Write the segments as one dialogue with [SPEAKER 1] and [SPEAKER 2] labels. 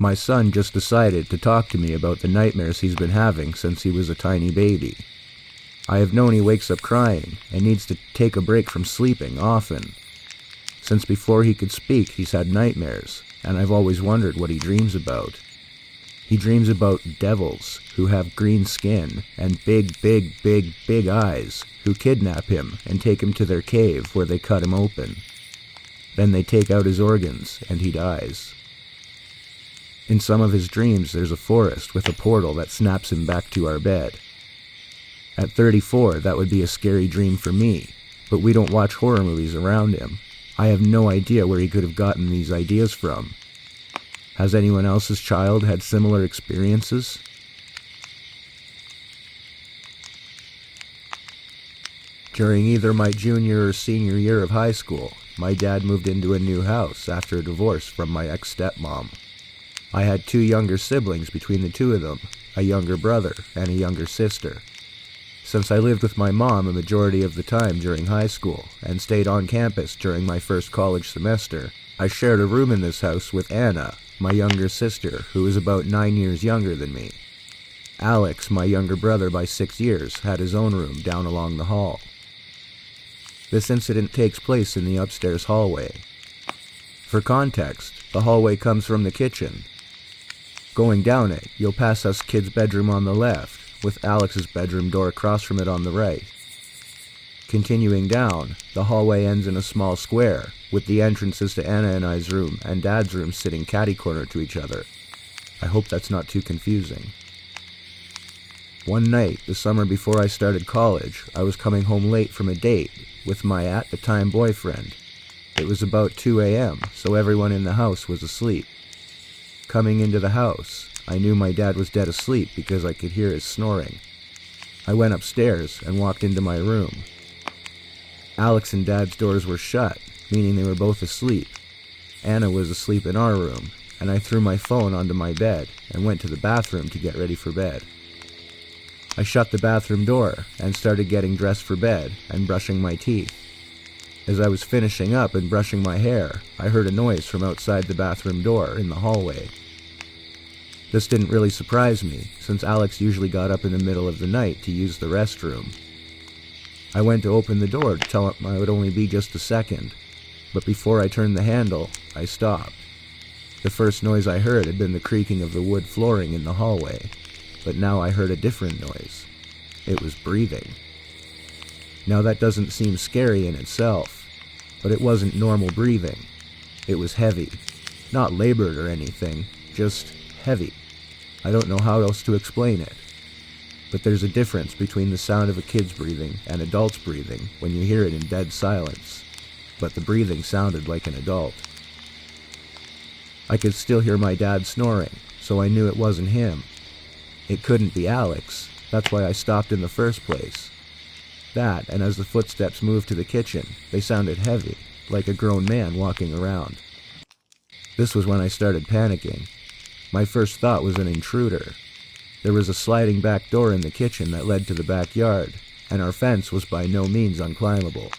[SPEAKER 1] My son just decided to talk to me about the nightmares he's been having since he was a tiny baby. I have known he wakes up crying and needs to take a break from sleeping often. Since before he could speak, he's had nightmares, and I've always wondered what he dreams about. He dreams about devils who have green skin and big eyes who kidnap him and take him to their cave where they cut him open. Then they take out his organs and he dies. In some of his dreams, there's a forest with a portal that snaps him back to our bed. At 34, that would be a scary dream for me, but we don't watch horror movies around him. I have no idea where he could have gotten these ideas from. Has anyone else's child had similar experiences? During either my junior or senior year of high school, my dad moved into a new house after a divorce from my ex-stepmom. I had 2 younger siblings between the 2 of them, a younger brother and a younger sister. Since I lived with my mom a majority of the time during high school and stayed on campus during my first college semester, I shared a room in this house with Anna, my younger sister, who is about 9 years younger than me. Alex, my younger brother by 6 years, had his own room down along the hall. This incident takes place in the upstairs hallway. For context, the hallway comes from the kitchen. Going down it, you'll pass us kids' bedroom on the left, with Alex's bedroom door across from it on the right. Continuing down, the hallway ends in a small square, with the entrances to Anna and I's room and Dad's room sitting catty-corner to each other. I hope that's not too confusing. One night, the summer before I started college, I was coming home late from a date with my at-the-time boyfriend. It was about 2 a.m., so everyone in the house was asleep. Coming into the house, I knew my dad was dead asleep because I could hear his snoring. I went upstairs and walked into my room. Alex and Dad's doors were shut, meaning they were both asleep. Anna was asleep in our room, and I threw my phone onto my bed and went to the bathroom to get ready for bed. I shut the bathroom door and started getting dressed for bed and brushing my teeth. As I was finishing up and brushing my hair, I heard a noise from outside the bathroom door in the hallway. This didn't really surprise me, since Alex usually got up in the middle of the night to use the restroom. I went to open the door to tell him I would only be just a second, but before I turned the handle, I stopped. The first noise I heard had been the creaking of the wood flooring in the hallway, but now I heard a different noise. It was breathing. Now that doesn't seem scary in itself, but it wasn't normal breathing. It was heavy. Not labored or anything, just heavy. I don't know how else to explain it. But there's a difference between the sound of a kid's breathing and adults' breathing when you hear it in dead silence. But the breathing sounded like an adult. I could still hear my dad snoring, so I knew it wasn't him. It couldn't be Alex. That's why I stopped in the first place. That, and as the footsteps moved to the kitchen, they sounded heavy, like a grown man walking around. This was when I started panicking. My first thought was an intruder. There was a sliding back door in the kitchen that led to the backyard, and our fence was by no means unclimbable.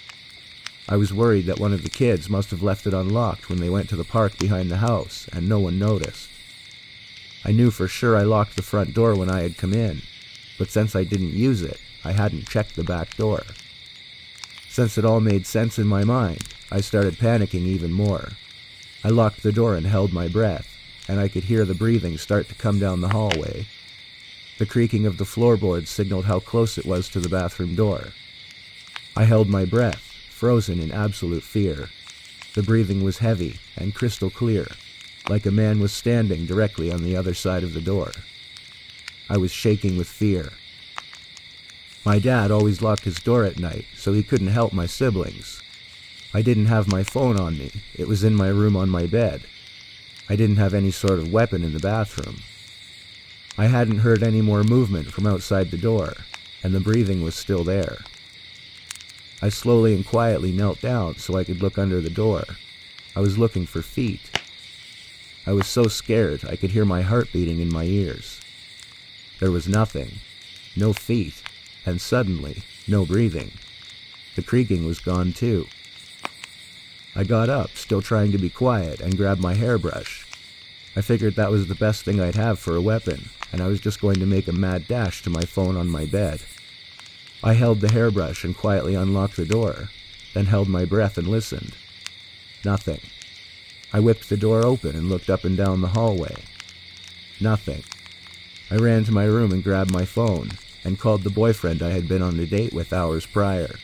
[SPEAKER 1] I was worried that one of the kids must have left it unlocked when they went to the park behind the house, and no one noticed. I knew for sure I locked the front door when I had come in, but since I didn't use it, I hadn't checked the back door. Since it all made sense in my mind, I started panicking even more. I locked the door and held my breath, and I could hear the breathing start to come down the hallway. The creaking of the floorboards signaled how close it was to the bathroom door. I held my breath, frozen in absolute fear. The breathing was heavy and crystal clear, like a man was standing directly on the other side of the door. I was shaking with fear. My dad always locked his door at night, so he couldn't help my siblings. I didn't have my phone on me. It was in my room on my bed. I didn't have any sort of weapon in the bathroom. I hadn't heard any more movement from outside the door, and the breathing was still there. I slowly and quietly knelt down so I could look under the door. I was looking for feet. I was so scared I could hear my heart beating in my ears. There was nothing. No feet. And suddenly, no breathing. The creaking was gone too. I got up, still trying to be quiet, and grabbed my hairbrush. I figured that was the best thing I'd have for a weapon, and I was just going to make a mad dash to my phone on my bed. I held the hairbrush and quietly unlocked the door, then held my breath and listened. Nothing. I whipped the door open and looked up and down the hallway. Nothing. I ran to my room and grabbed my phone, and called the boyfriend I had been on a date with hours prior.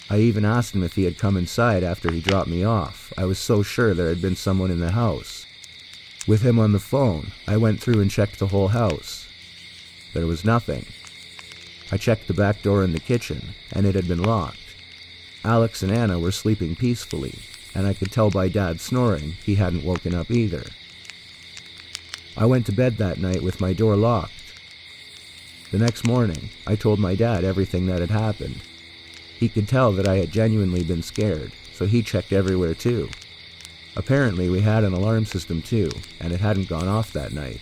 [SPEAKER 1] I even asked him if he had come inside after he dropped me off. I was so sure there had been someone in the house. With him on the phone, I went through and checked the whole house. There was nothing. I checked the back door in the kitchen, and it had been locked. Alex and Anna were sleeping peacefully, and I could tell by Dad snoring he hadn't woken up either. I went to bed that night with my door locked. The next morning, I told my dad everything that had happened. He could tell that I had genuinely been scared, so he checked everywhere too. Apparently, we had an alarm system too, and it hadn't gone off that night.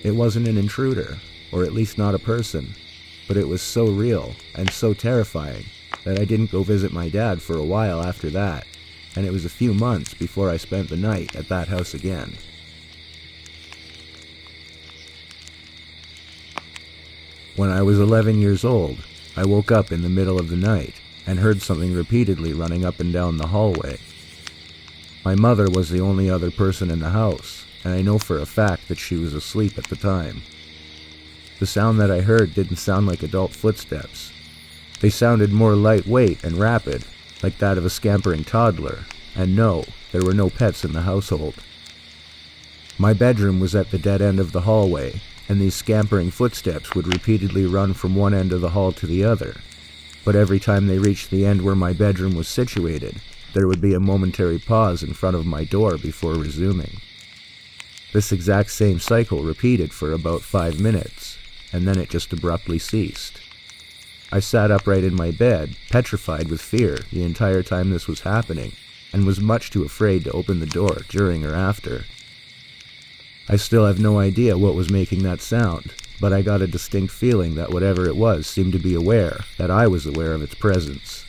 [SPEAKER 1] It wasn't an intruder, or at least not a person, but it was so real and so terrifying that I didn't go visit my dad for a while after that, and it was a few months before I spent the night at that house again. When I was 11 years old, I woke up in the middle of the night and heard something repeatedly running up and down the hallway. My mother was the only other person in the house, and I know for a fact that she was asleep at the time. The sound that I heard didn't sound like adult footsteps. They sounded more lightweight and rapid, like that of a scampering toddler, and no, there were no pets in the household. My bedroom was at the dead end of the hallway, and these scampering footsteps would repeatedly run from one end of the hall to the other. But every time they reached the end where my bedroom was situated, there would be a momentary pause in front of my door before resuming. This exact same cycle repeated for about 5 minutes, and then it just abruptly ceased. I sat upright in my bed, petrified with fear the entire time this was happening, and was much too afraid to open the door during or after. I still have no idea what was making that sound, but I got a distinct feeling that whatever it was seemed to be aware that I was aware of its presence.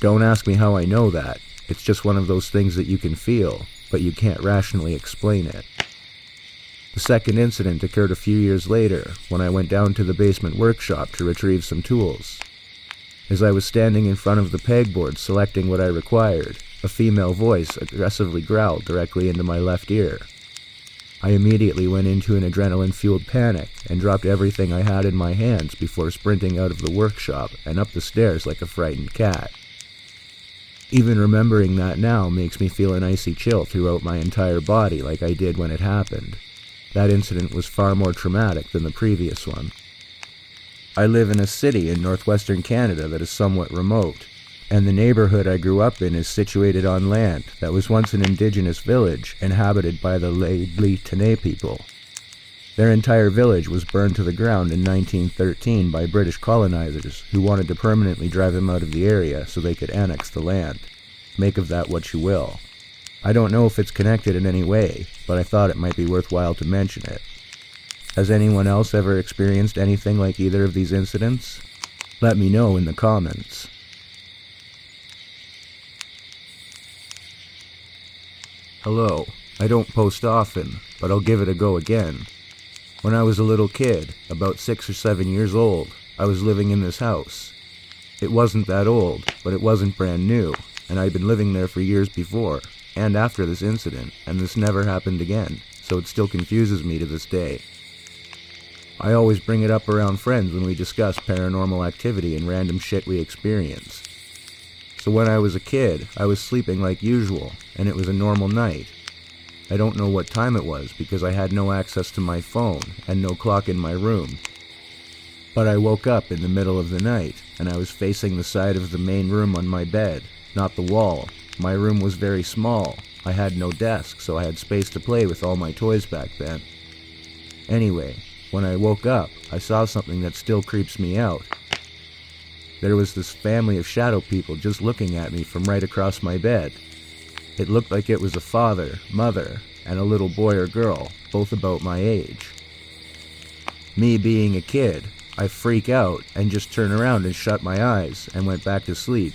[SPEAKER 1] Don't ask me how I know that. It's just one of those things that you can feel, but you can't rationally explain it. The second incident occurred a few years later, when I went down to the basement workshop to retrieve some tools. As I was standing in front of the pegboard selecting what I required, a female voice aggressively growled directly into my left ear. I immediately went into an adrenaline-fueled panic and dropped everything I had in my hands before sprinting out of the workshop and up the stairs like a frightened cat. Even remembering that now makes me feel an icy chill throughout my entire body like I did when it happened. That incident was far more traumatic than the previous one. I live in a city in northwestern Canada that is somewhat remote, and the neighborhood I grew up in is situated on land that was once an indigenous village inhabited by the Tene people. Their entire village was burned to the ground in 1913 by British colonizers who wanted to permanently drive them out of the area so they could annex the land. Make of that what you will. I don't know if it's connected in any way, but I thought it might be worthwhile to mention it. Has anyone else ever experienced anything like either of these incidents? Let me know in the comments. Hello. I don't post often, but I'll give it a go again. When I was a little kid, about 6 or 7 years old, I was living in this house. It wasn't that old, but it wasn't brand new, and I'd been living there for years before, and after this incident, and this never happened again, so it still confuses me to this day. I always bring it up around friends when we discuss paranormal activity and random shit we experience. So when I was a kid, I was sleeping like usual, and it was a normal night. I don't know what time it was because I had no access to my phone and no clock in my room. But I woke up in the middle of the night, and I was facing the side of the main room on my bed, not the wall. My room was very small. I had no desk, so I had space to play with all my toys back then. Anyway, when I woke up, I saw something that still creeps me out. There was this family of shadow people just looking at me from right across my bed. It looked like it was a father, mother, and a little boy or girl, both about my age. Me being a kid, I freak out and just turn around and shut my eyes and went back to sleep.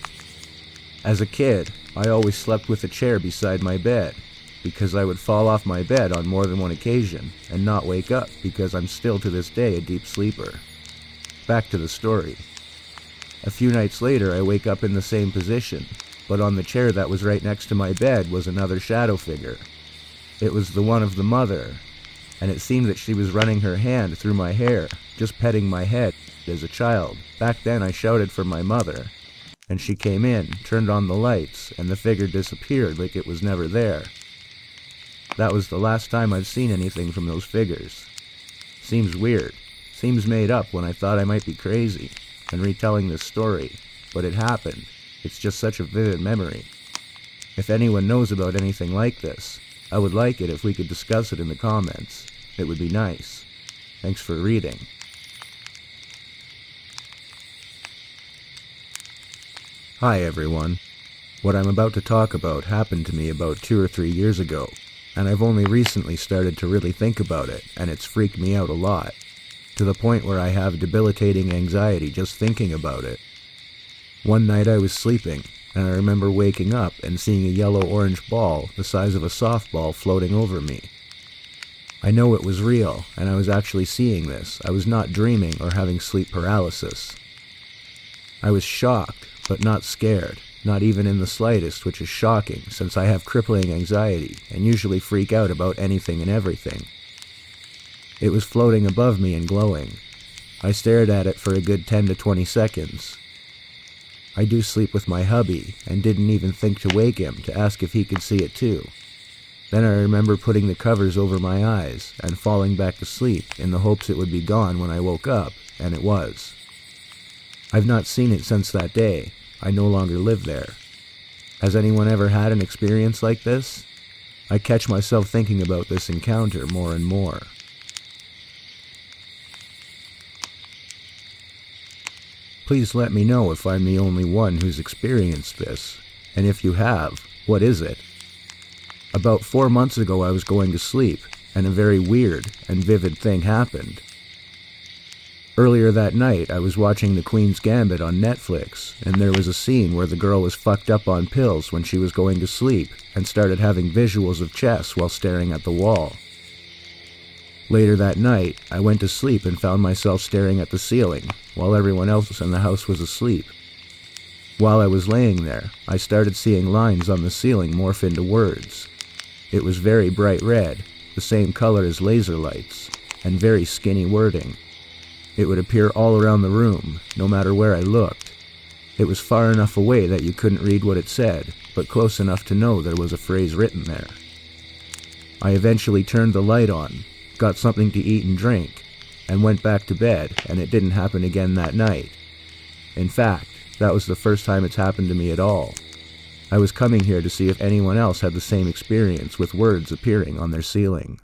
[SPEAKER 1] As a kid, I always slept with a chair beside my bed, because I would fall off my bed on more than one occasion and not wake up because I'm still to this day a deep sleeper. Back to the story. A few nights later I wake up in the same position, but on the chair that was right next to my bed was another shadow figure. It was the one of the mother, and it seemed that she was running her hand through my hair, just petting my head. As a child, back then I shouted for my mother, and she came in, turned on the lights, and the figure disappeared like it was never there. That was the last time I've seen anything from those figures. Seems weird, seems made up when I thought I might be crazy and retelling this story, but it happened. It's just such a vivid memory. If anyone knows about anything like this, I would like it if we could discuss it in the comments. It would be nice. Thanks for reading. Hi everyone. What I'm about to talk about happened to me about 2 or 3 years ago, and I've only recently started to really think about it, and it's freaked me out a lot, to the point where I have debilitating anxiety just thinking about it. One night I was sleeping, and I remember waking up and seeing a yellow-orange ball the size of a softball floating over me. I know it was real, and I was actually seeing this. I was not dreaming or having sleep paralysis. I was shocked, but not scared, not even in the slightest, which is shocking since I have crippling anxiety and usually freak out about anything and everything. It was floating above me and glowing. I stared at it for a good 10 to 20 seconds. I do sleep with my hubby and didn't even think to wake him to ask if he could see it too. Then I remember putting the covers over my eyes and falling back to sleep in the hopes it would be gone when I woke up, and it was. I've not seen it since that day. I no longer live there. Has anyone ever had an experience like this? I catch myself thinking about this encounter more and more. Please let me know if I'm the only one who's experienced this, and if you have, what is it? About 4 months ago I was going to sleep, and a very weird and vivid thing happened. Earlier that night, I was watching The Queen's Gambit on Netflix, and there was a scene where the girl was fucked up on pills when she was going to sleep and started having visuals of chess while staring at the wall. Later that night, I went to sleep and found myself staring at the ceiling while everyone else in the house was asleep. While I was laying there, I started seeing lines on the ceiling morph into words. It was very bright red, the same color as laser lights, and very skinny wording. It would appear all around the room, no matter where I looked. It was far enough away that you couldn't read what it said, but close enough to know there was a phrase written there. I eventually turned the light on, got something to eat and drink, and went back to bed, and it didn't happen again that night. In fact, that was the first time it's happened to me at all. I was coming here to see if anyone else had the same experience with words appearing on their ceiling.